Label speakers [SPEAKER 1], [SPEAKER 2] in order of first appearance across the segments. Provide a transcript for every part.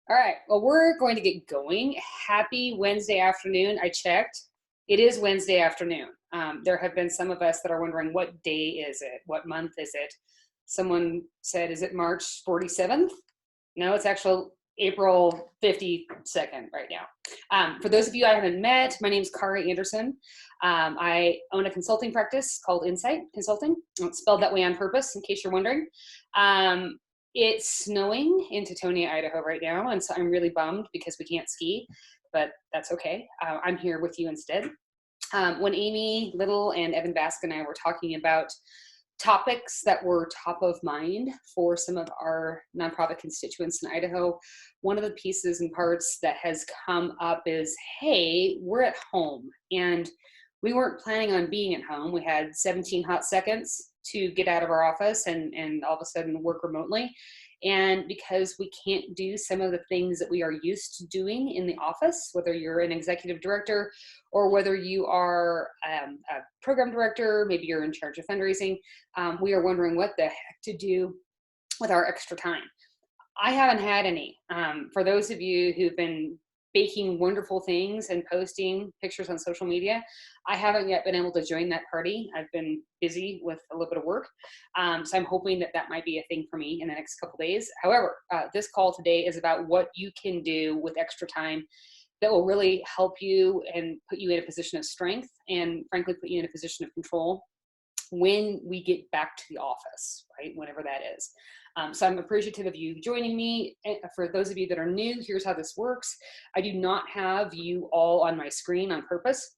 [SPEAKER 1] All right, well, we're going to get going. Happy Wednesday afternoon. I checked. It is Wednesday afternoon. There have been some of us that are wondering, what day is it? What month is it? Someone said, is it March 47th? No, it's actually April 52nd right now. For those of you I haven't met, my name is Kari Anderson. I own a consulting practice called Insight Consulting. It's spelled that way on purpose, in case you're wondering. It's snowing in Tetonia, Idaho right now, and so I'm really bummed because we can't ski, but that's okay. I'm here with you instead. When Amy Little and Evan Bask and I were talking about topics that were top of mind for some of our nonprofit constituents in Idaho, one of the pieces and parts that has come up is, hey, we're at home and we weren't planning on being at home. We had 17 hot seconds to get out of our office and all of a sudden work remotely. And because we can't do some of the things that we are used to doing in the office, whether you're an executive director or whether you are a program director, maybe you're in charge of fundraising, we are wondering what the heck to do with our extra time. I haven't had any. For those of you who've been baking wonderful things and posting pictures on social media, I haven't yet been able to join that party. I've been busy with a little bit of work. So I'm hoping that that might be a thing for me in the next couple days. However, this call today is about what you can do with extra time that will really help you and put you in a position of strength and frankly, put you in a position of control when we get back to the office, right? Whenever that is. So I'm appreciative of you joining me. For those of you that are new, here's how this works. I do not have you all on my screen on purpose.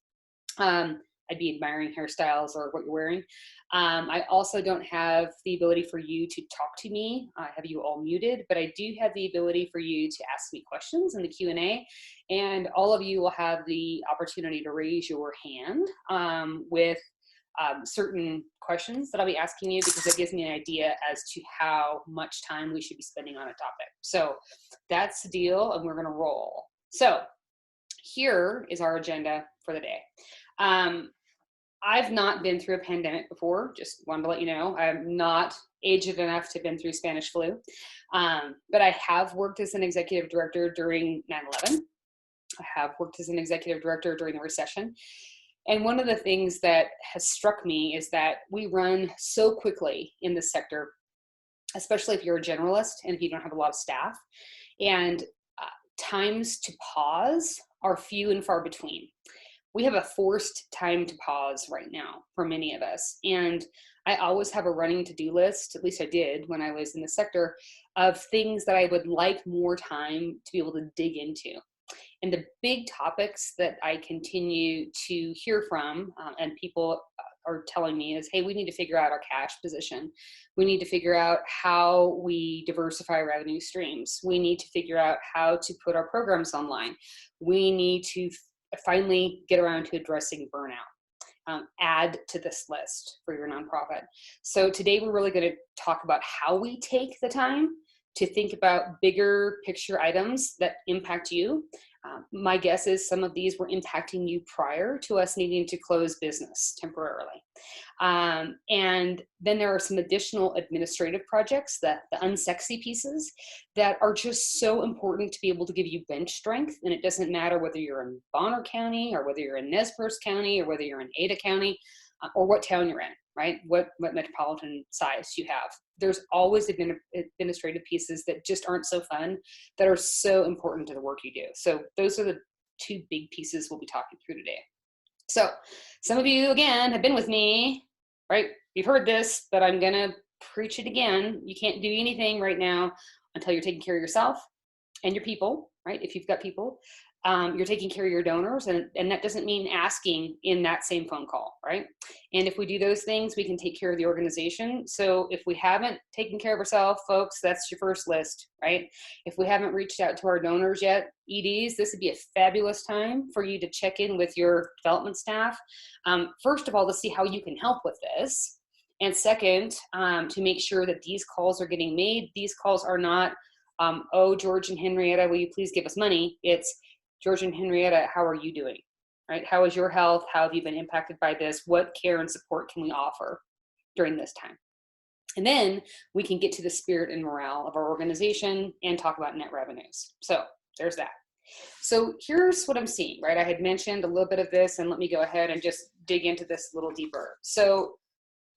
[SPEAKER 1] I'd be admiring hairstyles or what you're wearing. I also don't have the ability for you to talk to me. I have you all muted, but I do have the ability for you to ask me questions in the Q&A, and all of you will have the opportunity to raise your hand with certain questions that I'll be asking you, because it gives me an idea as to how much time we should be spending on a topic. So that's the deal, and we're going to roll. So here is our agenda for the day. I've not been through a pandemic before, just wanted to let you know. I'm not aged enough to have been through Spanish flu, but I have worked as an executive director during 9/11. I have worked as an executive director during the recession. And one of the things that has struck me is that we run so quickly in this sector, especially if you're a generalist and if you don't have a lot of staff. And times to pause are few and far between. We have a forced time to pause right now for many of us. And I always have a running to-do list, at least I did when I was in the sector, of things that I would like more time to be able to dig into. And the big topics that I continue to hear from and people are telling me is, hey, we need to figure out our cash position. We need to figure out how we diversify revenue streams. We need to figure out how to put our programs online. We need to finally get around to addressing burnout. Add to this list for your nonprofit. So today we're really going to talk about how we take the time to think about bigger picture items that impact you. My guess is some of these were impacting you prior to us needing to close business temporarily. And then there are some additional administrative projects, the unsexy pieces, that are just so important to be able to give you bench strength. And it doesn't matter whether you're in Bonner County or whether you're in Nez Perce County or whether you're in Ada County or what town you're in, right? What metropolitan size you have. There's always administrative pieces that just aren't so fun, that are so important to the work you do. So those are the two big pieces we'll be talking through today. So some of you, again, have been with me, right? You've heard this, but I'm going to preach it again. You can't do anything right now until you're taking care of yourself and your people, right? If you've got people, you're taking care of your donors, and that doesn't mean asking in that same phone call, right? And if we do those things, we can take care of the organization. So if we haven't taken care of ourselves, folks, that's your first list, right? If we haven't reached out to our donors yet, EDs, this would be a fabulous time for you to check in with your development staff. First of all, to see how you can help with this. And second, to make sure that these calls are getting made. These calls are not, oh, George and Henrietta, will you please give us money? It's, George and Henrietta, how are you doing? Right? How is your health? How have you been impacted by this? What care and support can we offer during this time? And then we can get to the spirit and morale of our organization and talk about net revenues. So there's that. So here's what I'm seeing, right? I had mentioned a little bit of this, and let me go ahead and just dig into this a little deeper. So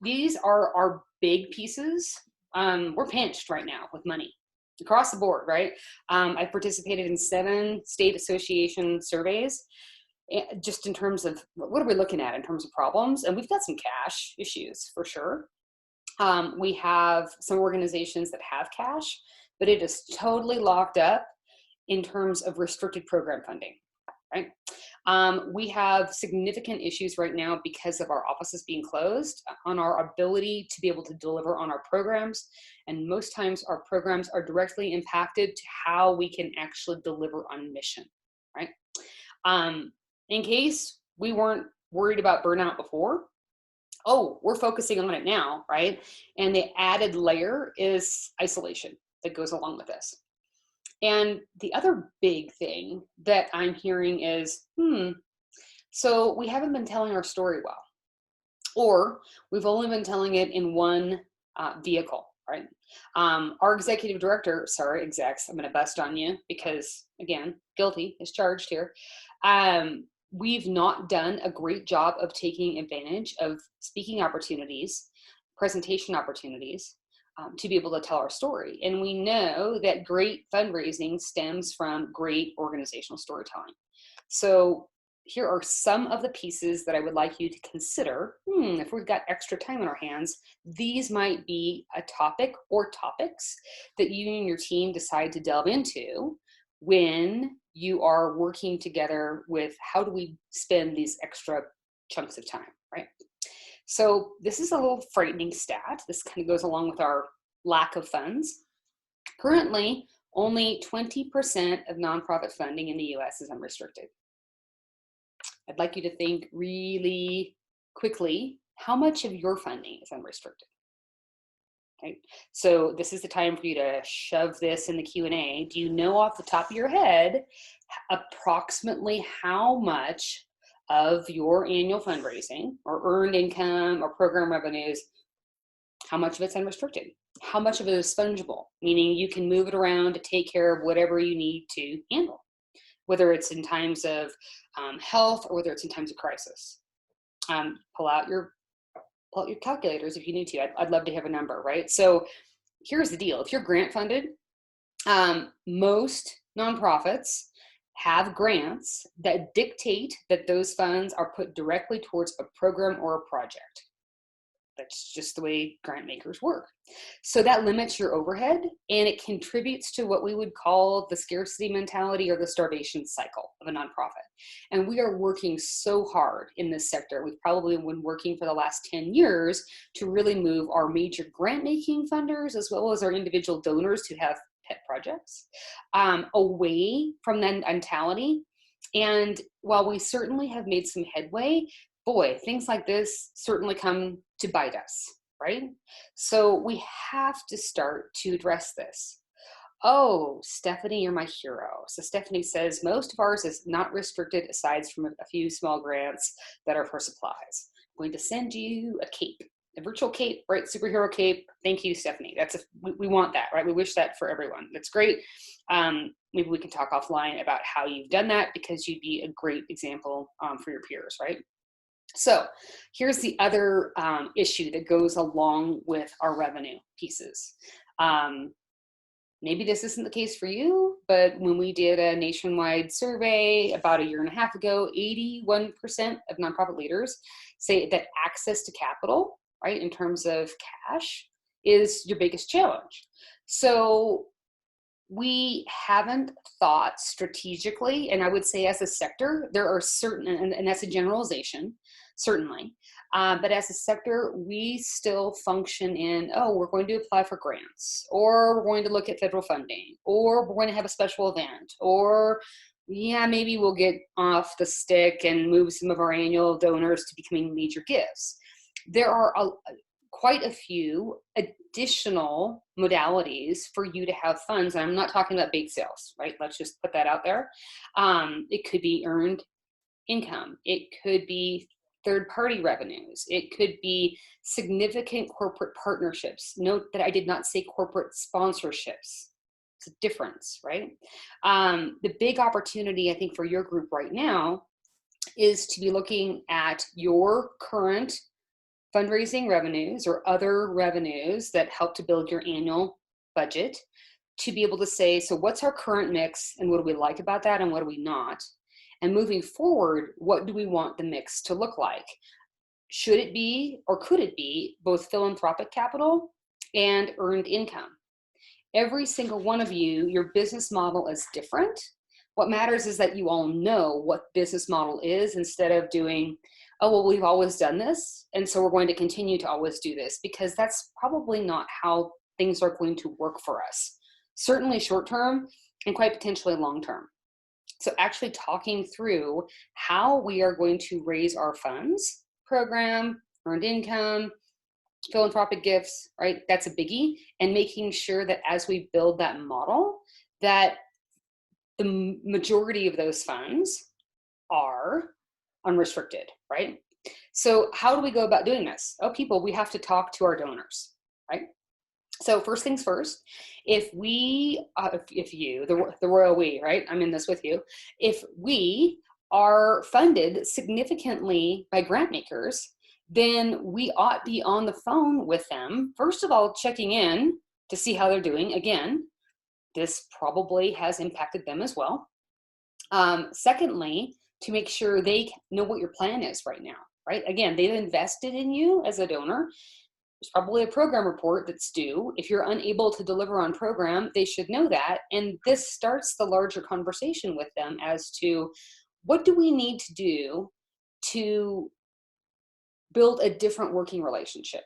[SPEAKER 1] these are our big pieces. We're pinched right now with money across the board, right? I've participated in 7 state association surveys, just in terms of what are we looking at in terms of problems, and we've got some cash issues for sure. We have some organizations that have cash, but it is totally locked up in terms of restricted program funding, right? We have significant issues right now because of our offices being closed on our ability to be able to deliver on our programs. And most times our programs are directly impacted to how we can actually deliver on mission, right? In case we weren't worried about burnout before, we're focusing on it now, right? And the added layer is isolation that goes along with this. And the other big thing that I'm hearing is, so we haven't been telling our story well, or we've only been telling it in one vehicle, right? Our executive director, sorry, execs, I'm going to bust on you because, again, guilty is charged here. We've not done a great job of taking advantage of speaking opportunities, presentation opportunities, to be able to tell our story. And we know that great fundraising stems from great organizational storytelling. So here are some of the pieces that I would like you to consider. If we've got extra time on our hands, these might be a topic or topics that you and your team decide to delve into when you are working together with how do we spend these extra chunks of time, right? So this is a little frightening stat. This kind of goes along with our lack of funds. Currently, only 20% of nonprofit funding in the US is unrestricted. I'd like you to think really quickly, how much of your funding is unrestricted? Okay. So this is the time for you to shove this in the Q&A. Do you know off the top of your head approximately how much of your annual fundraising or earned income or program revenues, how much of it's unrestricted? How much of it is fungible, meaning you can move it around to take care of whatever you need to handle, whether it's in times of health or whether it's in times of crisis. Pull out your calculators if you need to. I'd love to have a number, right? So here's the deal. If you're grant funded, most nonprofits have grants that dictate that those funds are put directly towards a program or a project. That's just the way grant makers work. So that limits your overhead, and it contributes to what we would call the scarcity mentality or the starvation cycle of a nonprofit. And we are working so hard in this sector. We've probably been working for the last 10 years to really move our major grant making funders as well as our individual donors who have pet projects away from that mentality. And while we certainly have made some headway, boy, things like this certainly come to bite us, right? So we have to start to address this. Oh, Stephanie, you're my hero. So Stephanie says, most of ours is not restricted aside from a few small grants that are for supplies. I'm going to send you a cape, a virtual cape, right? Superhero cape. Thank you, Stephanie. We want that, right? We wish that for everyone. That's great. Maybe we can talk offline about how you've done that because you'd be a great example for your peers, right? So here's the other issue that goes along with our revenue pieces. Maybe this isn't the case for you, but when we did a nationwide survey about a year and a half ago, 81% of nonprofit leaders say that access to capital, right, in terms of cash, is your biggest challenge. So we haven't thought strategically, and I would say as a sector, there are certain, and that's a generalization, certainly, but as a sector, we still function in, we're going to apply for grants, or we're going to look at federal funding, or we're going to have a special event, or maybe we'll get off the stick and move some of our annual donors to becoming major gifts. There are quite a few additional modalities for you to have funds. And I'm not talking about bake sales, right? Let's just put that out there. It could be earned income. It could be third-party revenues. It could be significant corporate partnerships. Note that I did not say corporate sponsorships. It's a difference, right? The big opportunity, I think, for your group right now is to be looking at your current fundraising revenues or other revenues that help to build your annual budget, to be able to say, so what's our current mix and what do we like about that and what do we not? And moving forward, what do we want the mix to look like? Should it be, or could it be, both philanthropic capital and earned income? Every single one of you, your business model is different. What matters is that you all know what business model is, instead of doing, oh, well, we've always done this, and so we're going to continue to always do this, because that's probably not how things are going to work for us. Certainly short term and quite potentially long term. So actually talking through how we are going to raise our funds, program, earned income, philanthropic gifts, right? That's a biggie. And making sure that as we build that model, that the majority of those funds are unrestricted, right? So how do we go about doing this? Oh, people, we have to talk to our donors, right? So first things first, if we, if you, the royal we, right? I'm in this with you. If we are funded significantly by grant makers, then we ought be on the phone with them. First of all, checking in to see how they're doing. Again, this probably has impacted them as well. Secondly, to make sure they know what your plan is right now, right? Again, they've invested in you as a donor. There's probably a program report that's due. If you're unable to deliver on program, they should know that. And this starts the larger conversation with them as to what do we need to do to build a different working relationship?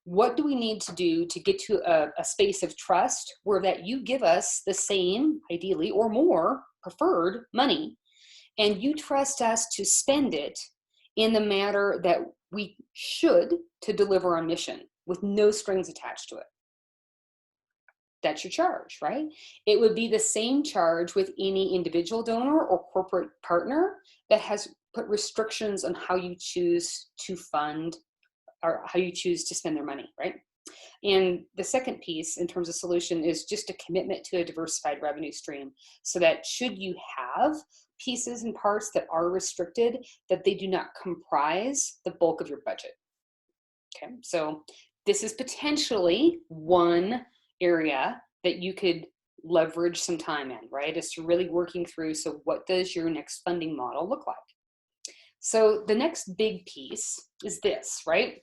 [SPEAKER 1] What do we need to do to get to a space of trust where that you give us the same, ideally, or more preferred money, and you trust us to spend it in the manner that we should to deliver our mission with no strings attached to it? That's your charge, right? It would be the same charge with any individual donor or corporate partner that has put restrictions on how you choose to fund or how you choose to spend their money, right? And the second piece in terms of solution is just a commitment to a diversified revenue stream, so that should you have pieces and parts that are restricted, that they do not comprise the bulk of your budget. Okay, so this is potentially one area that you could leverage some time in, right? Is to really working through, so what does your next funding model look like? So the next big piece is this, right?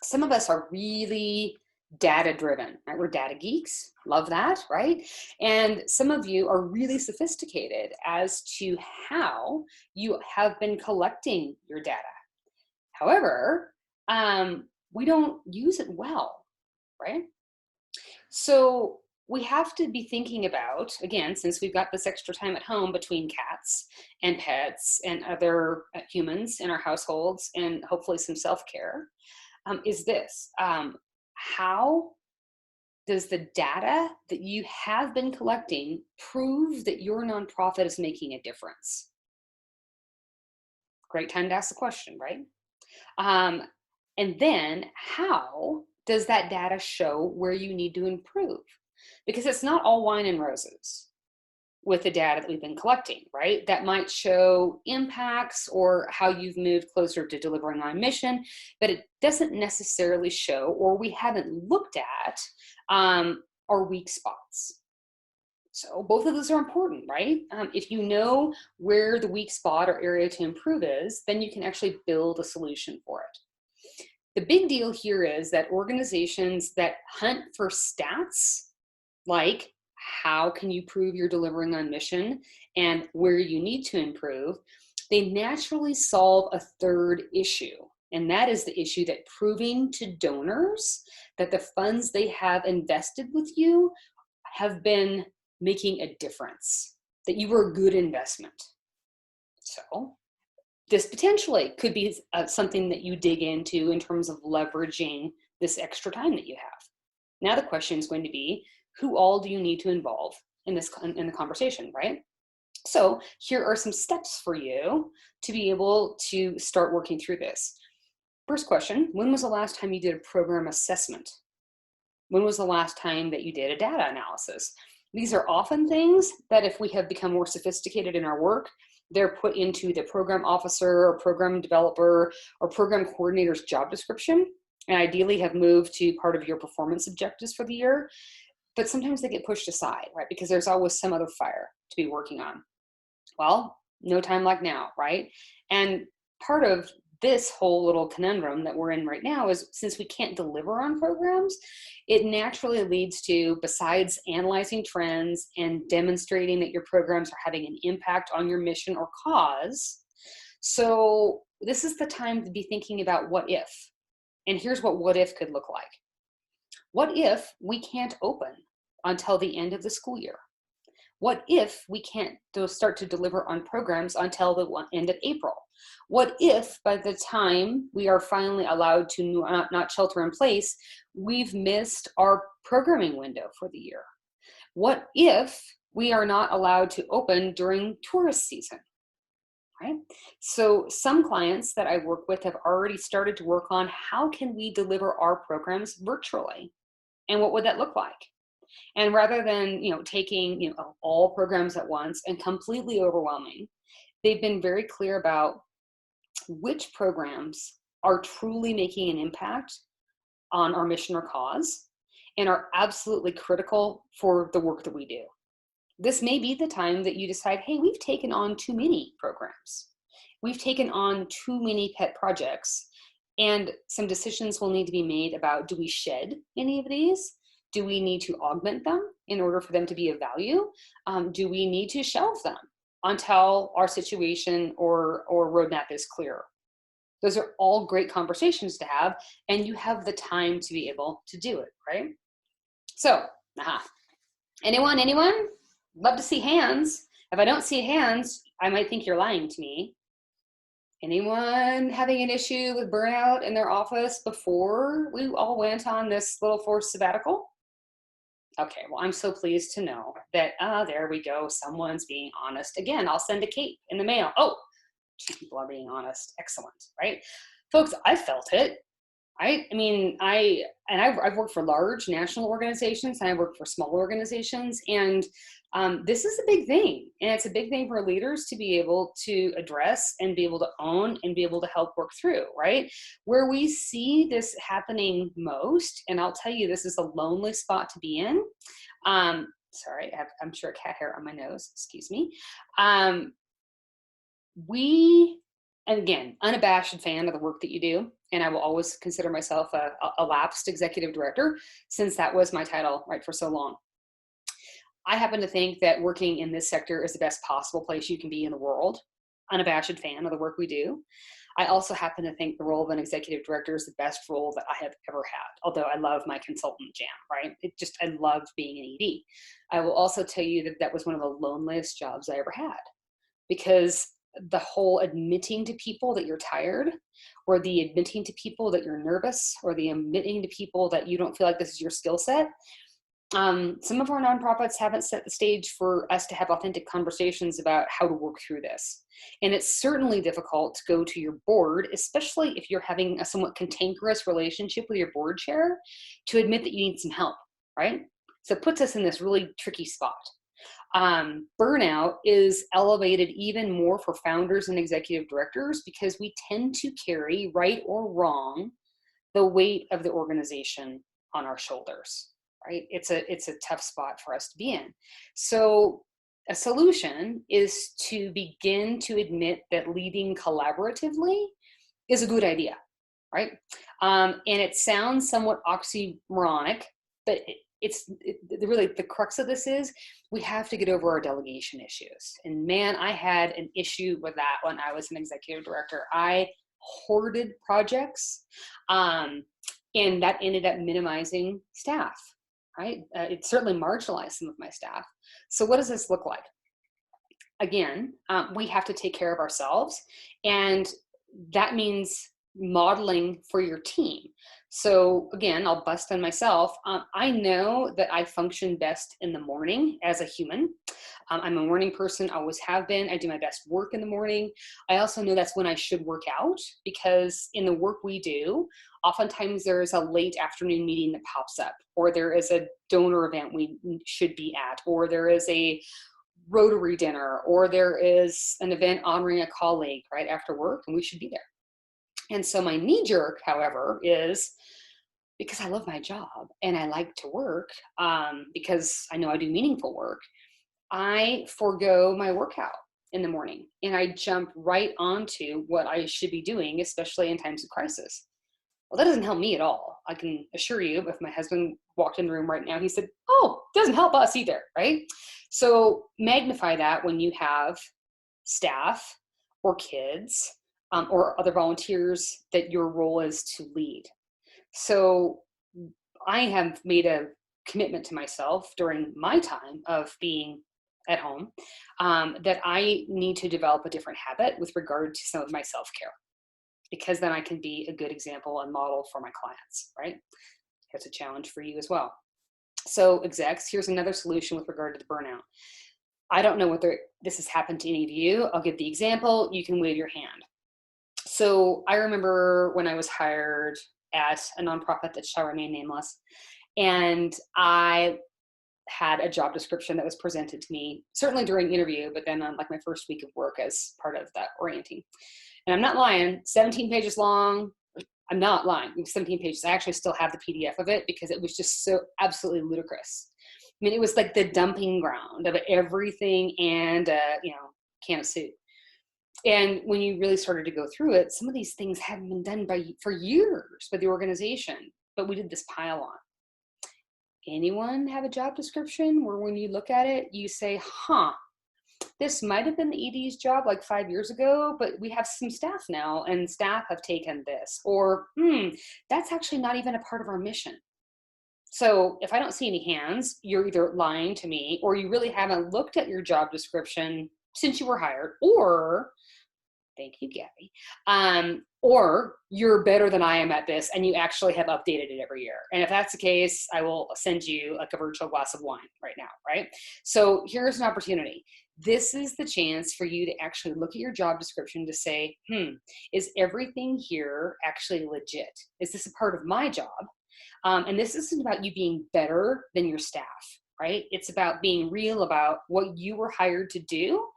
[SPEAKER 1] Some of us are really data driven, right? We're data geeks, love that, right? And some of you are really sophisticated as to how you have been collecting your data. However, we don't use it well, right? So we have to be thinking about, again, since we've got this extra time at home between cats and pets and other humans in our households, and hopefully some self-care, is this. How does the data that you have been collecting prove that your nonprofit is making a difference? Great time to ask the question, right? And then how does that data show where you need to improve? Because it's not all wine and roses with the data that we've been collecting, right? That might show impacts or how you've moved closer to delivering on mission, but it doesn't necessarily show, or we haven't looked at, our weak spots. So both of those are important, right? If you know where the weak spot or area to improve is, then you can actually build a solution for it. The big deal here is that organizations that hunt for stats, like how can you prove you're delivering on mission and where you need to improve, they naturally solve a third issue. And that is the issue that proving to donors that the funds they have invested with you have been making a difference, that you were a good investment. So this potentially could be something that you dig into in terms of leveraging this extra time that you have. Now the question is going to be, who all do you need to involve in this, in the conversation, right? So here are some steps for you to be able to start working through this. First question, when was the last time you did a program assessment? When was the last time that you did a data analysis? These are often things that if we have become more sophisticated in our work, they're put into the program officer or program developer or program coordinator's job description, and ideally have moved to part of your performance objectives for the year. But sometimes they get pushed aside, right? Because there's always some other fire to be working on. Well, no time like now, right? And part of this whole little conundrum that we're in right now is, since we can't deliver on programs, it naturally leads to, besides analyzing trends and demonstrating that your programs are having an impact on your mission or cause. So this is the time to be thinking about what if. And here's what if could look like. What if we can't open until the end of the school year? What if we can't start to deliver on programs until the end of April? What if by the time we are finally allowed to not shelter in place, we've missed our programming window for the year? What if we are not allowed to open during tourist season? Right? So some clients that I work with have already started to work on, how can we deliver our programs virtually? And what would that look like? And rather than, taking, all programs at once and completely overwhelming, they've been very clear about which programs are truly making an impact on our mission or cause and are absolutely critical for the work that we do. This may be the time that you decide, hey, we've taken on too many programs. We've taken on too many pet projects, and some decisions will need to be made about, do we shed any of these? Do we need to augment them in order for them to be of value? Do we need to shelve them until our situation or roadmap is clear? Those are all great conversations to have, and you have the time to be able to do it, right? So, anyone? Love to see hands. If I don't see hands, I might think you're lying to me. Anyone having an issue with burnout in their office before we all went on this little forced sabbatical? Okay, well, I'm so pleased to know that, there we go. Someone's being honest. Again, I'll send a cape in the mail. Oh, 2 people are being honest. Excellent, right? Folks, I felt it. Right? I mean, I've worked for large national organizations, and I've worked for small organizations, and this is a big thing. And it's a big thing for leaders to be able to address and be able to own and be able to help work through, right? Where we see this happening most, and I'll tell you, this is a lonely spot to be in. Sorry, I'm sure a cat hair on my nose, excuse me. And again, unabashed fan of the work that you do. And I will always consider myself a lapsed executive director, since that was my title, right, for so long. I happen to think that working in this sector is the best possible place you can be in the world. Unabashed fan of the work we do. I also happen to think the role of an executive director is the best role that I have ever had, although I love my consultant jam, right? I loved being an ED. I will also tell you that that was one of the loneliest jobs I ever had, because the whole admitting to people that you're tired, or the admitting to people that you're nervous, or the admitting to people that you don't feel like this is your skill set. Some of our nonprofits haven't set the stage for us to have authentic conversations about how to work through this. And it's certainly difficult to go to your board, especially if you're having a somewhat cantankerous relationship with your board chair, to admit that you need some help, right? So it puts us in this really tricky spot. Burnout is elevated even more for founders and executive directors, because we tend to carry, right or wrong, the weight of the organization on our shoulders, right? It's a tough spot for us to be in. So a solution is to begin to admit that leading collaboratively is a good idea, right? And it sounds somewhat oxymoronic, but really the crux of this is we have to get over our delegation issues. And man, I had an issue with that when I was an executive director. I hoarded projects, and that ended up minimizing staff, right? It certainly marginalized some of my staff. So what does this look like? Again, we have to take care of ourselves, and that means modeling for your team. So again, I'll bust on myself. I know that I function best in the morning as a human. I'm a morning person, always have been. I do my best work in the morning. I also know that's when I should work out, because in the work we do, oftentimes there is a late afternoon meeting that pops up, or there is a donor event we should be at, or there is a Rotary dinner, or there is an event honoring a colleague right after work, and we should be there. And so my knee jerk, however, is, because I love my job and I like to work, because I know I do meaningful work, I forego my workout in the morning and I jump right onto what I should be doing, especially in times of crisis. Well, that doesn't help me at all. I can assure you, if my husband walked in the room right now, he said, "Oh, doesn't help us either," right? So magnify that when you have staff or kids, or other volunteers that your role is to lead. So I have made a commitment to myself during my time of being at home, that I need to develop a different habit with regard to some of my self-care, because then I can be a good example and model for my clients, right? That's a challenge for you as well. So execs, here's another solution with regard to the burnout. I don't know whether this has happened to any of you. I'll give the example. You can wave your hand. So I remember when I was hired at a nonprofit that shall remain nameless, and I had a job description that was presented to me, certainly during interview, but then on like my first week of work as part of that orienting. And I'm not lying, 17 pages long. I'm not lying, it was 17 pages. I actually still have the PDF of it because it was just so absolutely ludicrous. I mean, it was like the dumping ground of everything and, can of soup. And when you really started to go through it, some of these things hadn't been done for years by the organization, but we did this pile on. Anyone have a job description where when you look at it, you say, this might have been the ED's job like 5 years ago, but we have some staff now and staff have taken this, or that's actually not even a part of our mission. So if I don't see any hands, you're either lying to me or you really haven't looked at your job description since you were hired, or thank you, Gabby. Or you're better than I am at this and you actually have updated it every year. And if that's the case, I will send you like a virtual glass of wine right now, right? So here's an opportunity. This is the chance for you to actually look at your job description to say, is everything here actually legit? Is this a part of my job? And this isn't about you being better than your staff, right? It's about being real about what you were hired to do,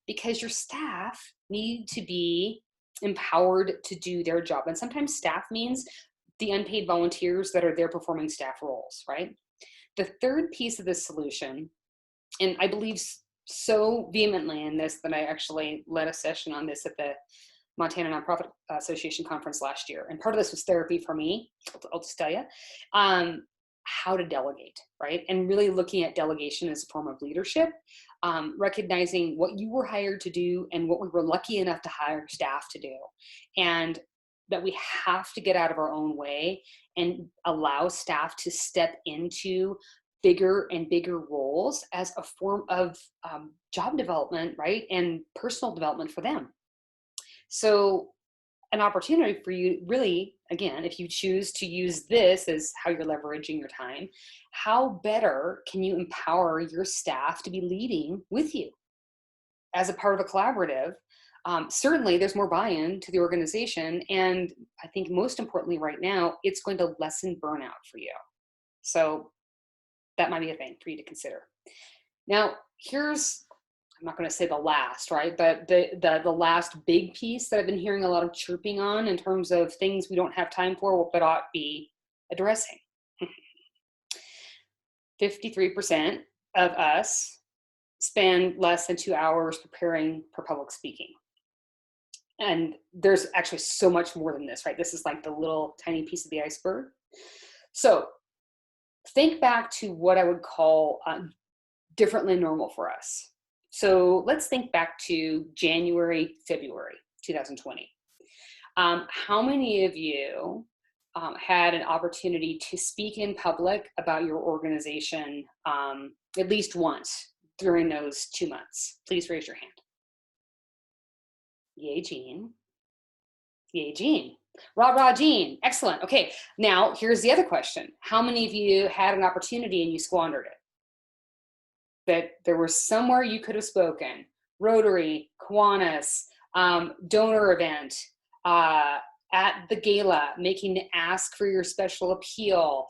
[SPEAKER 1] because your staff need to be empowered to do their job. And sometimes staff means the unpaid volunteers that are there performing staff roles, right? The third piece of this solution, and I believe so vehemently in this that I actually led a session on this at the Montana Nonprofit Association conference last year. And part of this was therapy for me, I'll just tell you, how to delegate, right? And really looking at delegation as a form of leadership, recognizing what you were hired to do and what we were lucky enough to hire staff to do. And that we have to get out of our own way and allow staff to step into bigger and bigger roles as a form of job development, right? And personal development for them. So an opportunity for you really, again, if you choose to use this as how you're leveraging your time, how better can you empower your staff to be leading with you as a part of a collaborative? Certainly there's more buy-in to the organization. And I think most importantly right now, it's going to lessen burnout for you. So that might be a thing for you to consider. Now, here's, I'm not going to say the last, right? But the last big piece that I've been hearing a lot of chirping on in terms of things we don't have time for, but ought to be addressing. 53% of us spend less than 2 hours preparing for public speaking. And there's actually so much more than this, right? This is like the little tiny piece of the iceberg. So think back to what I would call differently normal for us. So let's think back to January, February 2020. How many of you had an opportunity to speak in public about your organization at least once during those 2 months? Please raise your hand. Yay, Jean. Yay, Jean. Rah, rah, Jean. Excellent. Okay, now here's the other question. How many of you had an opportunity and you squandered it? that there was somewhere you could have spoken. Rotary, Kiwanis, donor event, at the gala, making the ask for your special appeal,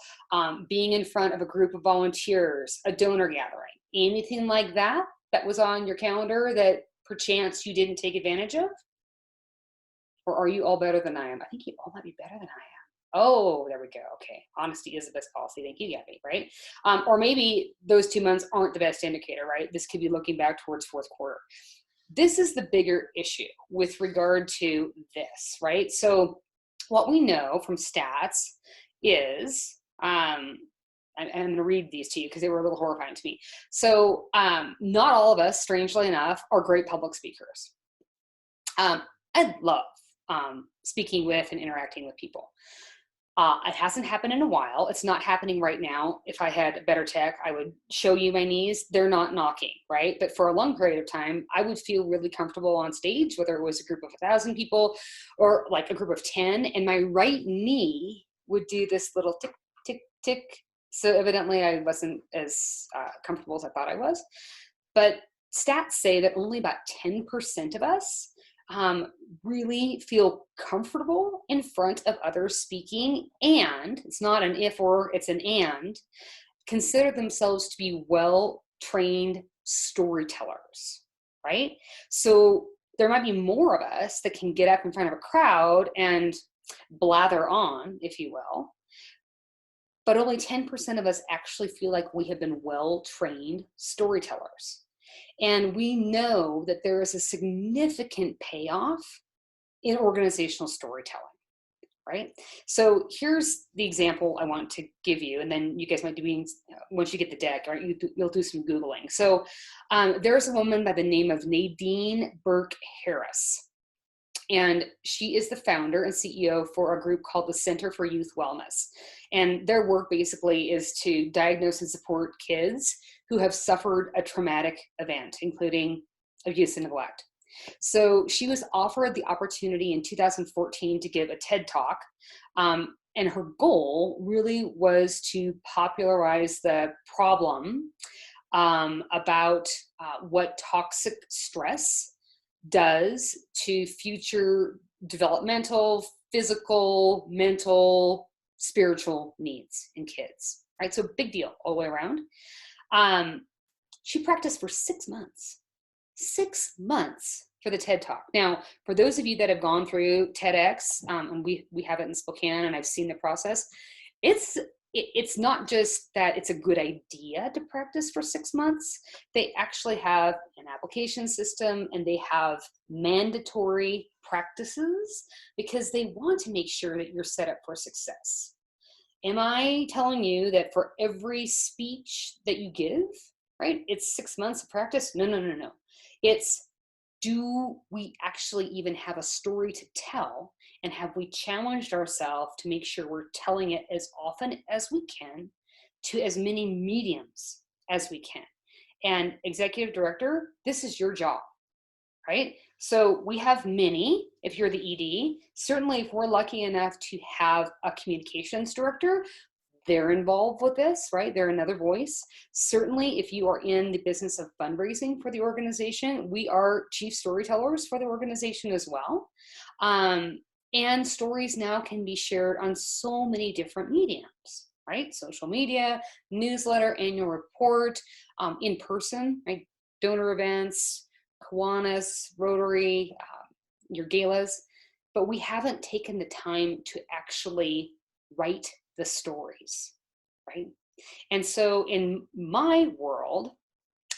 [SPEAKER 1] being in front of a group of volunteers, a donor gathering, anything like that that was on your calendar that perchance you didn't take advantage of? Or are you all better than I am? I think you all might be better than I am. Oh, there we go. Okay. Honesty is the best policy. Thank you, Gabby, right? Or maybe those 2 months aren't the best indicator, right? This could be looking back towards fourth quarter. This is the bigger issue with regard to this, right? So what we know from stats is, I'm going to read these to you because they were a little horrifying to me. So not all of us, strangely enough, are great public speakers. I love speaking with and interacting with people. It hasn't happened in a while. It's not happening right now. If I had better tech, I would show you my knees. They're not knocking, right? But for a long period of time, I would feel really comfortable on stage, whether it was a group of 1,000 people or like a group of 10, and my right knee would do this little tick, tick, tick. So evidently I wasn't as comfortable as I thought I was. But stats say that only about 10% of us really feel comfortable in front of others speaking, and it's not an if or, it's an and, consider themselves to be well-trained storytellers, right? So there might be more of us that can get up in front of a crowd and blather on, if you will, but only 10% of us actually feel like we have been well-trained storytellers. And we know that there is a significant payoff in organizational storytelling, right? So here's the example I want to give you, and then you guys might do, once you get the deck, right, you'll do some Googling. So there's a woman by the name of Nadine Burke-Harris, and she is the founder and CEO for a group called the Center for Youth Wellness. And their work basically is to diagnose and support kids who have suffered a traumatic event, including abuse and neglect. So she was offered the opportunity in 2014 to give a TED Talk. And her goal really was to popularize the problem about what toxic stress does to future developmental, physical, mental, spiritual needs in kids, right? So big deal all the way around. She practiced for 6 months. 6 months for the TED Talk. Now, for those of you that have gone through TEDx, and we have it in Spokane, and I've seen the process, it's not just that it's a good idea to practice for 6 months. They actually have an application system, and they have mandatory practices because they want to make sure that you're set up for success. Am I telling you that for every speech that you give, right, it's 6 months of practice? No. It's, do we actually even have a story to tell? And have we challenged ourselves to make sure we're telling it as often as we can to as many mediums as we can? And executive director, this is your job, right? So we have many, if you're the ED, certainly if we're lucky enough to have a communications director, they're involved with this, right? They're another voice. Certainly, if you are in the business of fundraising for the organization, we are chief storytellers for the organization as well. And stories now can be shared on so many different mediums, right? Social media, newsletter, annual report, in person, right? Donor events, Kiwanis, Rotary, your galas. But we haven't taken the time to actually write the stories, right? And so in my world,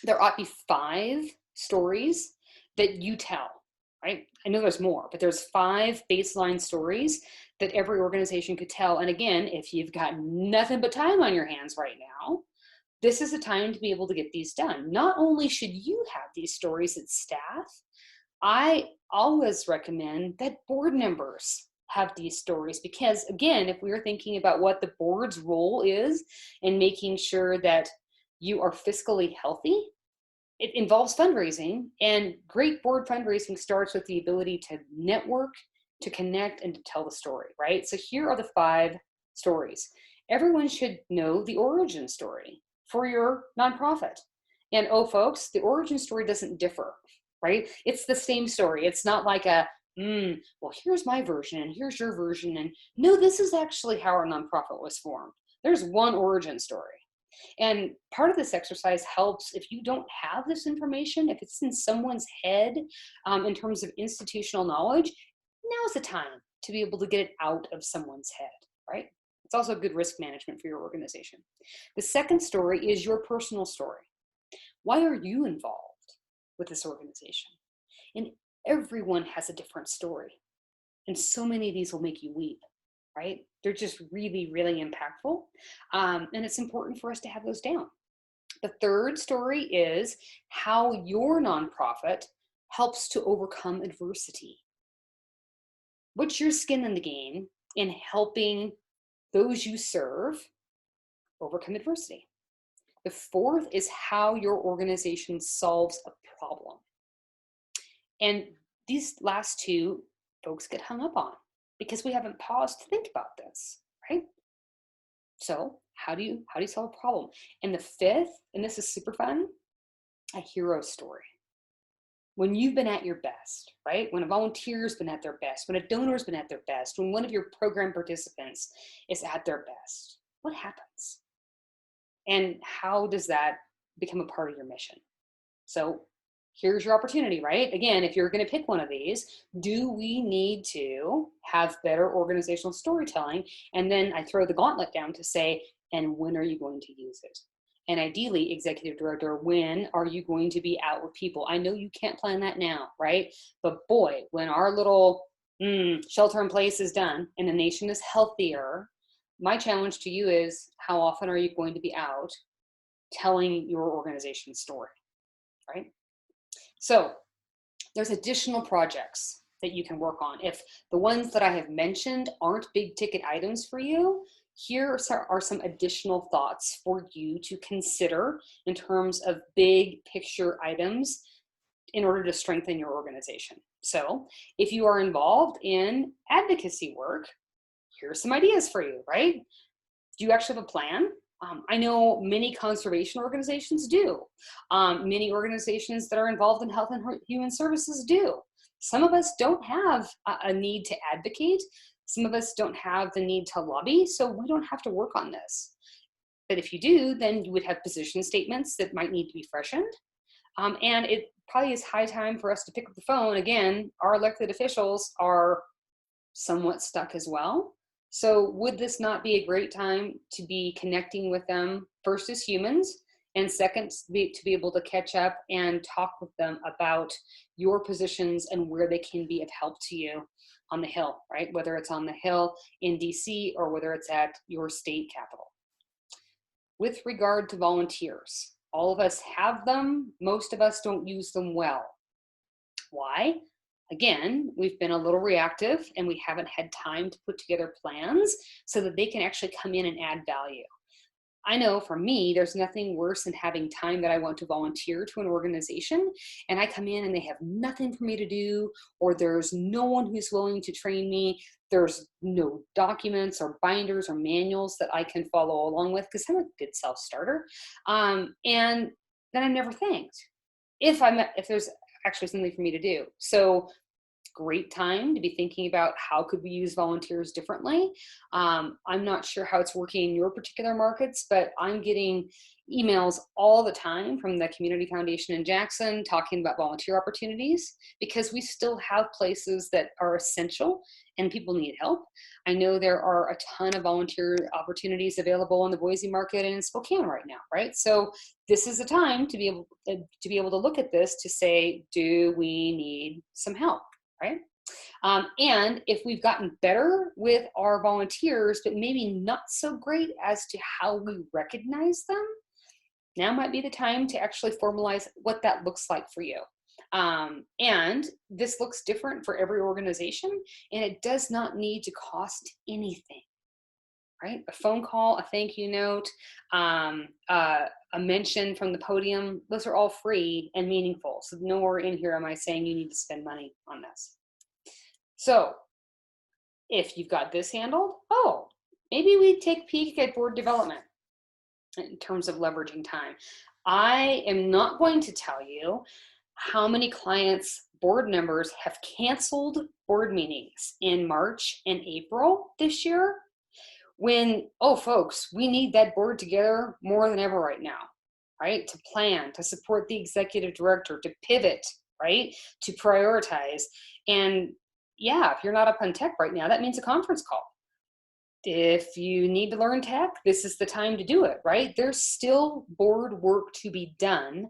[SPEAKER 1] there ought to be 5 stories that you tell, right? I know there's more, but there's 5 baseline stories that every organization could tell. And again, if you've got nothing but time on your hands right now, this is a time to be able to get these done. Not only should you have these stories as staff, I always recommend that board members have these stories, because again, if we are thinking about what the board's role is in making sure that you are fiscally healthy, it involves fundraising, and great board fundraising starts with the ability to network, to connect, and to tell the story, right? So here are the 5 stories. Everyone should know the origin story for your nonprofit. And oh, folks, the origin story doesn't differ, right? It's the same story. It's not like a, well, here's my version and here's your version. And no, this is actually how our nonprofit was formed. There's one origin story. And part of this exercise helps if you don't have this information, if it's in someone's head in terms of institutional knowledge, now's the time to be able to get it out of someone's head, right? It's also good risk management for your organization. The second story is your personal story. Why are you involved with this organization? And everyone has a different story. And so many of these will make you weep, right? They're just really, really impactful. And it's important for us to have those down. The third story is how your nonprofit helps to overcome adversity. What's your skin in the game in helping those you serve overcome adversity? The fourth is how your organization solves a problem. And these last two folks get hung up on because we haven't paused to think about this, right? So how do you solve a problem? And the fifth, and this is super fun, a hero story. When you've been at your best, right? When a volunteer's been at their best, when a donor's been at their best, when one of your program participants is at their best, what happens? And how does that become a part of your mission? So here's your opportunity, right? Again, if you're going to pick one of these, do we need to have better organizational storytelling? And then I throw the gauntlet down to say, and when are you going to use it? And ideally, executive director, when are you going to be out with people? I know you can't plan that now, right? But boy, when our little shelter in place is done and the nation is healthier, my challenge to you is, how often are you going to be out telling your organization's story, right? So there's additional projects that you can work on. If the ones that I have mentioned aren't big ticket items for you, here are some additional thoughts for you to consider in terms of big picture items in order to strengthen your organization. So if you are involved in advocacy work, here's some ideas for you, right? Do you actually have a plan? I know many conservation organizations do. Many organizations that are involved in health and human services do. Some of us don't have a need to advocate. Some of us don't have the need to lobby, so we don't have to work on this. But if you do, then you would have position statements that might need to be freshened. And it probably is high time for us to pick up the phone. Again, our elected officials are somewhat stuck as well. So would this not be a great time to be connecting with them, first as humans, and second, to be able to catch up and talk with them about your positions and where they can be of help to you on the Hill, right? Whether it's on the Hill in DC or whether it's at your state capital. With regard to volunteers, all of us have them. Most of us don't use them well. Why? Again, we've been a little reactive and we haven't had time to put together plans so that they can actually come in and add value. I know for me, there's nothing worse than having time that I want to volunteer to an organization and I come in and they have nothing for me to do, or there's no one who's willing to train me. There's no documents or binders or manuals that I can follow along with because I'm a good self-starter. And then I'm never thanked if there's actually something for me to do. So great time to be thinking about how could we use volunteers differently. I'm not sure how it's working in your particular markets, but I'm getting emails all the time from the Community Foundation in Jackson talking about volunteer opportunities because we still have places that are essential and people need help. I know there are a ton of volunteer opportunities available in the Boise market and in Spokane right now, right? So this is a time to be able to look at this to say, do we need some help? Right? And if we've gotten better with our volunteers, but maybe not so great as to how we recognize them, now might be the time to actually formalize what that looks like for you. And this looks different for every organization, and it does not need to cost anything. Right? A phone call, a thank you note, a mention from the podium, those are all free and meaningful. So nowhere in here am I saying you need to spend money on this. So if you've got this handled, maybe we take a peek at board development in terms of leveraging time. I am not going to tell you how many clients, board members have canceled board meetings in March and April this year when, oh, folks, we need that board together more than ever right now, right? To plan, to support the executive director, to pivot, right? To prioritize. And yeah, if you're not up on tech right now, that means a conference call. If you need to learn tech, this is the time to do it, right? There's still board work to be done,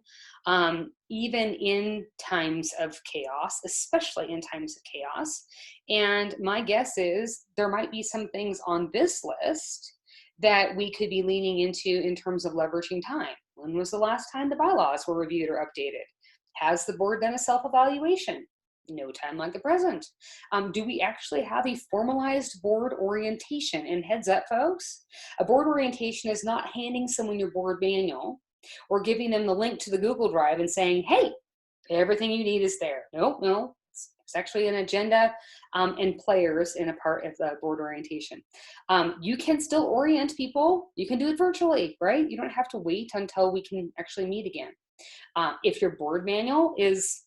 [SPEAKER 1] even in times of chaos, especially in times of chaos. And my guess is there might be some things on this list that we could be leaning into in terms of leveraging time. When was the last time the bylaws were reviewed or updated? Has the board done a self-evaluation? No time like the present. Do we actually have a formalized board orientation? And heads up, folks, a board orientation is not handing someone your board manual or giving them the link to the Google Drive and saying, hey, everything you need is there. No, it's actually an agenda and players in a part of the board orientation. You can still orient people. You can do it virtually, right? You don't have to wait until we can actually meet again. If your board manual is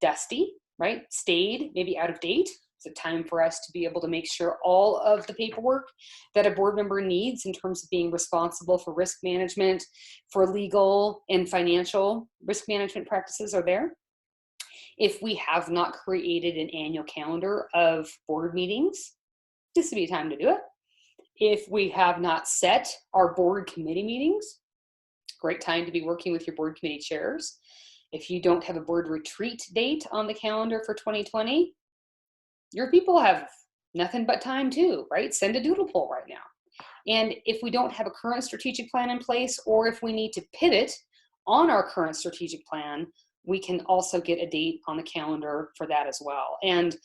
[SPEAKER 1] dusty, right? Stayed, maybe out of date. It's a time for us to be able to make sure all of the paperwork that a board member needs in terms of being responsible for risk management, for legal and financial risk management practices are there. If we have not created an annual calendar of board meetings, this would be a time to do it. If we have not set our board committee meetings, great time to be working with your board committee chairs. If you don't have a board retreat date on the calendar for 2020, your people have nothing but time too, right? Send a doodle poll right now. And if we don't have a current strategic plan in place, or if we need to pivot on our current strategic plan, we can also get a date on the calendar for that as well. And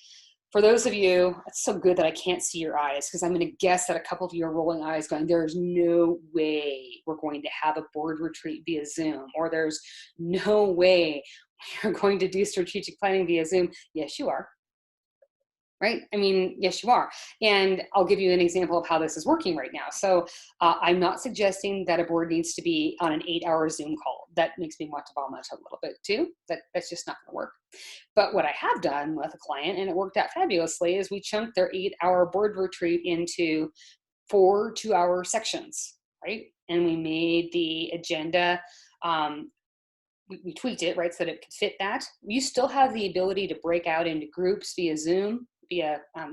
[SPEAKER 1] for those of you, it's so good that I can't see your eyes, because I'm going to guess that a couple of you are rolling eyes going, there's no way we're going to have a board retreat via Zoom, or there's no way we're going to do strategic planning via Zoom. Yes, you are. Right? I mean, yes, you are. And I'll give you an example of how this is working right now. So I'm not suggesting that a board needs to be on an 8-hour Zoom call. That makes me want to vomit a little bit too. That's just not going to work. But what I have done with a client, and it worked out fabulously, is we chunked their 8-hour board retreat into 4 2-hour sections, right? And we made the agenda, we tweaked it, right, so that it could fit that. You still have the ability to break out into groups via Zoom,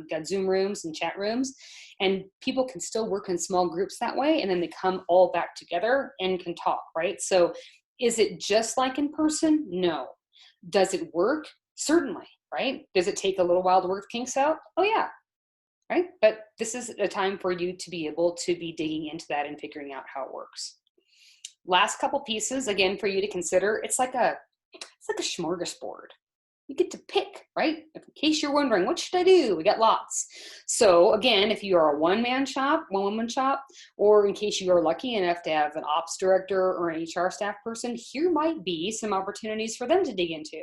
[SPEAKER 1] got Zoom rooms and chat rooms, and people can still work in small groups that way, and then they come all back together and can talk, right? So is it just like in person? No. Does it work? Certainly, right? Does it take a little while to work the kinks out? Oh yeah, right? But this is a time for you to be able to be digging into that and figuring out how it works. Last couple pieces, again, for you to consider. It's like a smorgasbord. You get to pick, right? In case you're wondering, what should I do? We got lots. So again, if you are a one-man shop, one-woman shop, or in case you are lucky enough to have an ops director or an HR staff person, here might be some opportunities for them to dig into.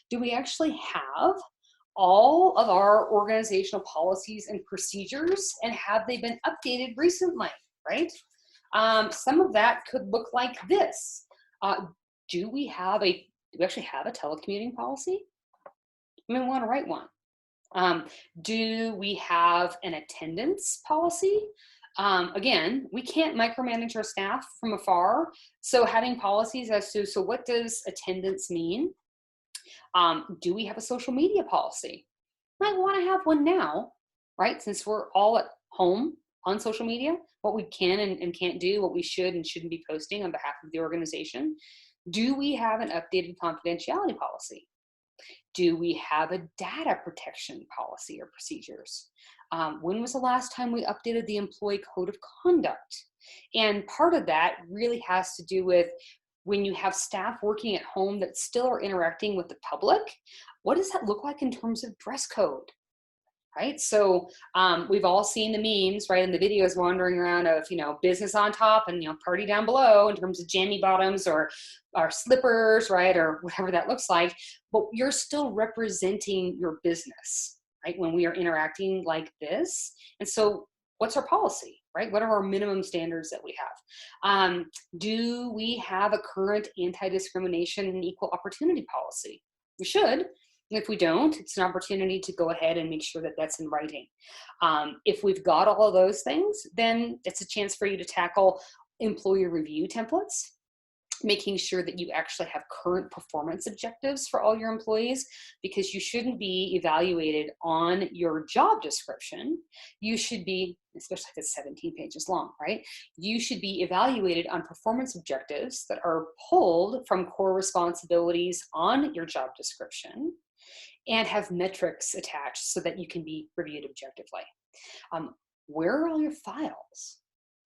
[SPEAKER 1] Do we actually have all of our organizational policies and procedures, and have they been updated recently, right? Some of that could look like this. Do we actually have a telecommuting policy? We may want to write one. Do we have an attendance policy? Again, we can't micromanage our staff from afar. So having policies as to, so what does attendance mean? Do we have a social media policy? Might want to have one now, right? Since we're all at home on social media, what we can and can't do, what we should and shouldn't be posting on behalf of the organization. Do we have an updated confidentiality policy? Do we have a data protection policy or procedures? When was the last time we updated the employee code of conduct? And part of that really has to do with when you have staff working at home that still are interacting with the public, what does that look like in terms of dress code? Right? So we've all seen the memes, right? And the videos wandering around of, business on top and, party down below in terms of jammy bottoms or slippers, right? Or whatever that looks like. But you're still representing your business, right? When we are interacting like this. And so what's our policy, right? What are our minimum standards that we have? Do we have a current anti-discrimination and equal opportunity policy? We should. If we don't, it's an opportunity to go ahead and make sure that that's in writing. If we've got all of those things, then it's a chance for you to tackle employee review templates, making sure that you actually have current performance objectives for all your employees, because you shouldn't be evaluated on your job description. You should be, especially if it's 17 pages long, right? You should be evaluated on performance objectives that are pulled from core responsibilities on your job description and have metrics attached so that you can be reviewed objectively. Where are all your files?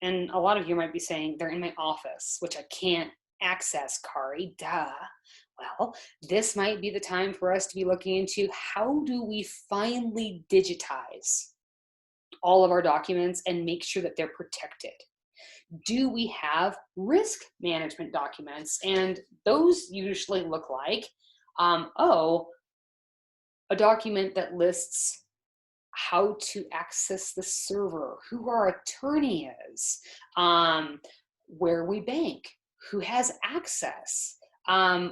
[SPEAKER 1] And a lot of you might be saying, they're in my office, which I can't access, Kari, duh. Well, this might be the time for us to be looking into how do we finally digitize all of our documents and make sure that they're protected. Do we have risk management documents? And those usually look like, a document that lists how to access the server, who our attorney is, where we bank, who has access,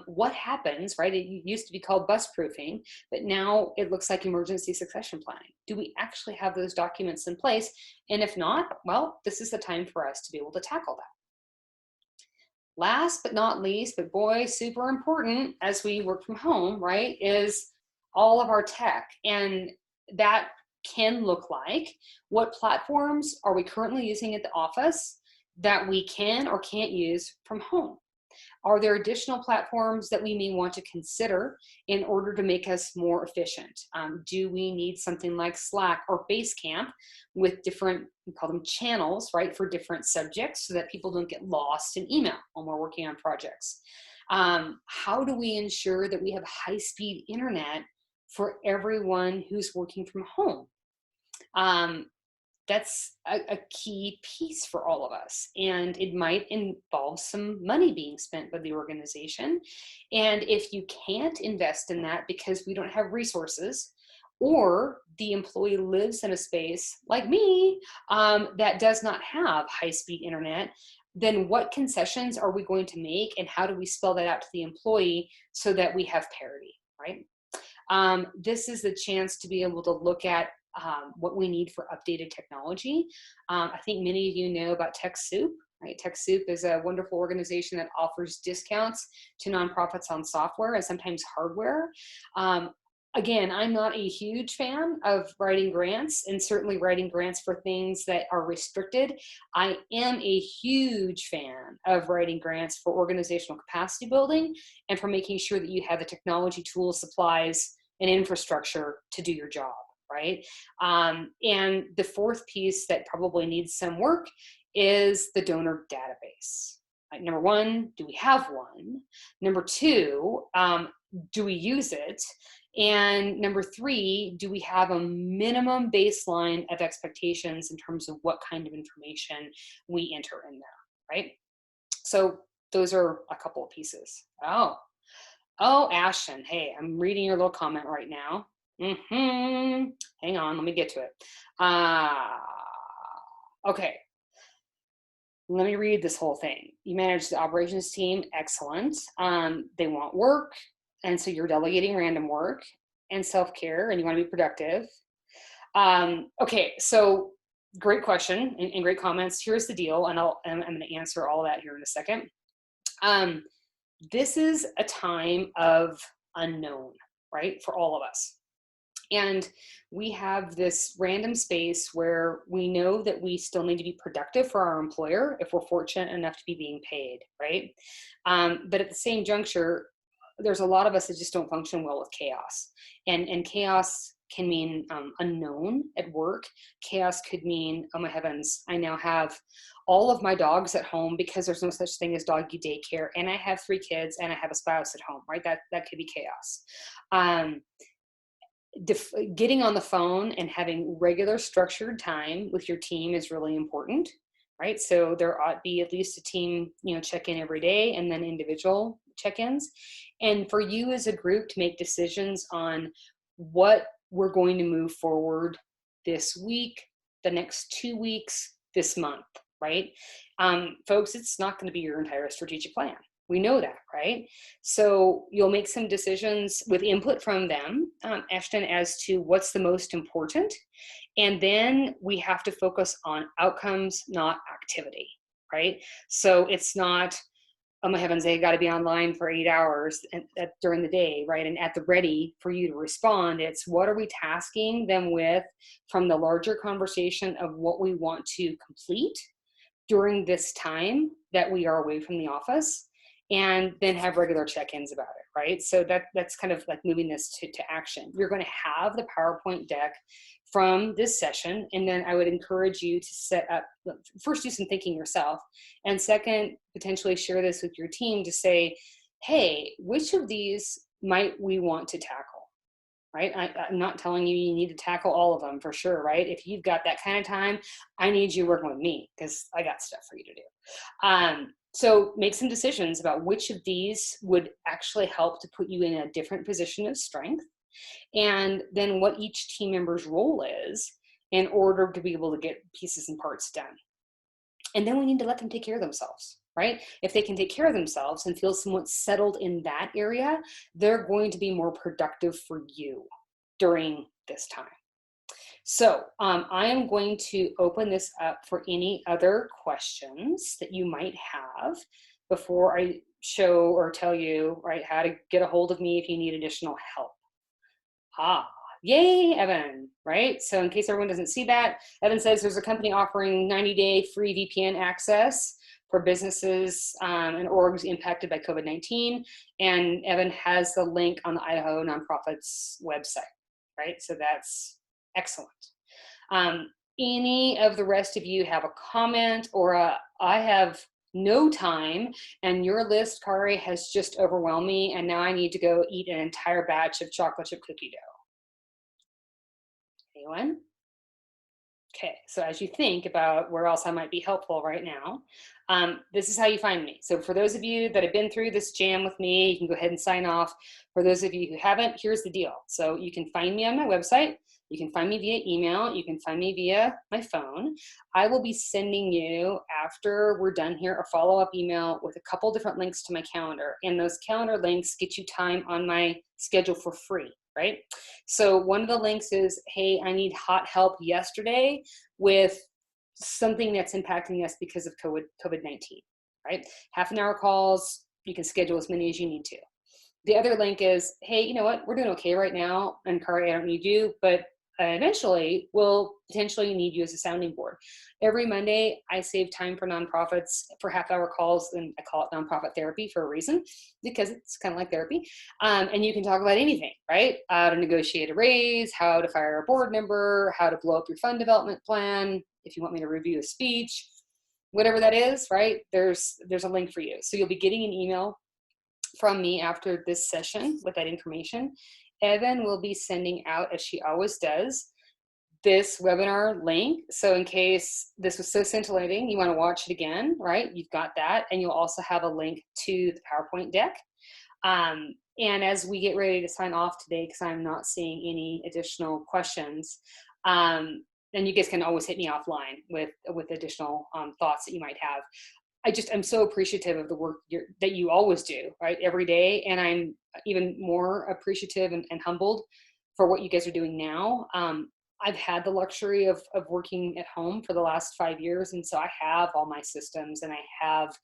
[SPEAKER 1] what happens, right? It used to be called bus proofing, but now it looks like emergency succession planning. Do we actually have those documents in place? And if not, well, this is the time for us to be able to tackle that. Last but not least, but boy, super important as we work from home, right, is all of our tech. And that can look like, what platforms are we currently using at the office that we can or can't use from home? Are there additional platforms that we may want to consider in order to make us more efficient? Do we need something like Slack or Basecamp with different, we call them channels, right, for different subjects so that people don't get lost in email when we're working on projects? How do we ensure that we have high-speed internet for everyone who's working from home? That's a key piece for all of us, and it might involve some money being spent by the organization. And if you can't invest in that because we don't have resources, or the employee lives in a space like me that does not have high-speed internet, then what concessions are we going to make, and how do we spell that out to the employee so that we have parity, right? This is the chance to be able to look at what we need for updated technology. I think many of you know about TechSoup, right? TechSoup is a wonderful organization that offers discounts to nonprofits on software and sometimes hardware. Again, I'm not a huge fan of writing grants, and certainly writing grants for things that are restricted. I am a huge fan of writing grants for organizational capacity building and for making sure that you have the technology, tools, supplies, and infrastructure to do your job, right? And the fourth piece that probably needs some work is the donor database. Like, number one, do we have one? Number two, do we use it? And number three, do we have a minimum baseline of expectations in terms of what kind of information we enter in there, right? So those are a couple of pieces. Oh, Ashton, hey, I'm reading your little comment right now. Hang on, let me get to it. Okay. Let me read this whole thing. You manage the operations team, excellent. They want work, and so you're delegating random work and self-care, and you want to be productive. Okay, so great question and great comments. Here's the deal, and I'm going to answer all that here in a second. This is a time of unknown, right, for all of us. And we have this random space where we know that we still need to be productive for our employer if we're fortunate enough to be being paid, right? But at the same juncture, there's a lot of us that just don't function well with chaos. And chaos can mean unknown at work. Chaos could mean, oh my heavens, I now have all of my dogs at home because there's no such thing as doggy daycare, and I have 3 kids and I have a spouse at home, right? That could be chaos. Getting on the phone and having regular structured time with your team is really important, right? So there ought to be at least a team, check-in every day, and then individual check-ins. And for you as a group to make decisions on what we're going to move forward this week, the next 2 weeks, this month, right? Folks, it's not going to be your entire strategic plan. We know that, right? So you'll make some decisions with input from them, Ashton, as to what's the most important. And then we have to focus on outcomes, not activity, right? So it's not, oh my heavens, they got to be online for 8 hours during the day, right? And at the ready for you to respond. It's what are we tasking them with from the larger conversation of what we want to complete during this time that we are away from the office, and then have regular check-ins about it, right? So that's kind of like moving this to action. You're going to have the PowerPoint deck from this session, and then I would encourage you to set up, first do some thinking yourself, and second, potentially share this with your team to say, hey, which of these might we want to tackle? Right? I'm not telling you you need to tackle all of them for sure, right? If you've got that kind of time, I need you working with me because I got stuff for you to do. So make some decisions about which of these would actually help to put you in a different position of strength, and then what each team member's role is in order to be able to get pieces and parts done. And then we need to let them take care of themselves, right? If they can take care of themselves and feel somewhat settled in that area, they're going to be more productive for you during this time. So I am going to open this up for any other questions that you might have before I show or tell you, right, how to get a hold of me if you need additional help. Yay, Evan, right? So in case everyone doesn't see that, Evan says there's a company offering 90-day free VPN access for businesses and orgs impacted by COVID-19. And Evan has the link on the Idaho Nonprofits website, right? So that's excellent. Any of the rest of you have a comment or I have no time and your list, Kari, has just overwhelmed me and now I need to go eat an entire batch of chocolate chip cookie dough. Anyone? Okay, so as you think about where else I might be helpful right now, this is how you find me. So for those of you that have been through this jam with me, you can go ahead and sign off. For those of you who haven't, here's the deal. So you can find me on my website. You can find me via email. You can find me via my phone. I will be sending you, after we're done here, a follow-up email with a couple different links to my calendar. And those calendar links get you time on my schedule for free, right? So one of the links is, hey, I need hot help yesterday with something that's impacting us because of COVID-19, right? Half an hour calls, you can schedule as many as you need to. The other link is, hey, you know what? We're doing okay right now. And Kari, I don't need you, but eventually we'll potentially need you as a sounding board. Every Monday, I save time for nonprofits for half-hour calls, and I call it nonprofit therapy for a reason, because it's kind of like therapy. And you can talk about anything, right? How to negotiate a raise, how to fire a board member, how to blow up your fund development plan, if you want me to review a speech, whatever that is, right? There's a link for you. So you'll be getting an email from me after this session with that information. Evan will be sending out, as she always does, this webinar link. So in case this was so scintillating, you want to watch it again, right? You've got that. And you'll also have a link to the PowerPoint deck. And as we get ready to sign off today, because I'm not seeing any additional questions, and you guys can always hit me offline with additional thoughts that you might have. I'm so appreciative of the work that you always do, right, every day. And I'm even more appreciative and humbled for what you guys are doing now. I've had the luxury of working at home for the last 5 years. And so I have all my systems and I have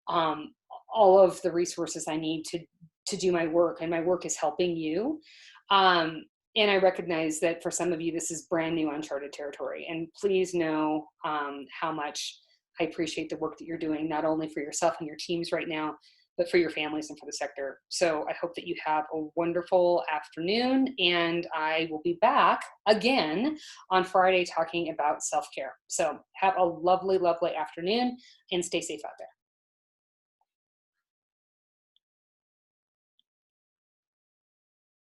[SPEAKER 1] all of the resources I need to do my work, and my work is helping you. And I recognize that for some of you, this is brand new uncharted territory. And please know how much I appreciate the work that you're doing, not only for yourself and your teams right now, but for your families and for the sector. So I hope that you have a wonderful afternoon, and I will be back again on Friday talking about self-care. So have a lovely, lovely afternoon and stay safe out there.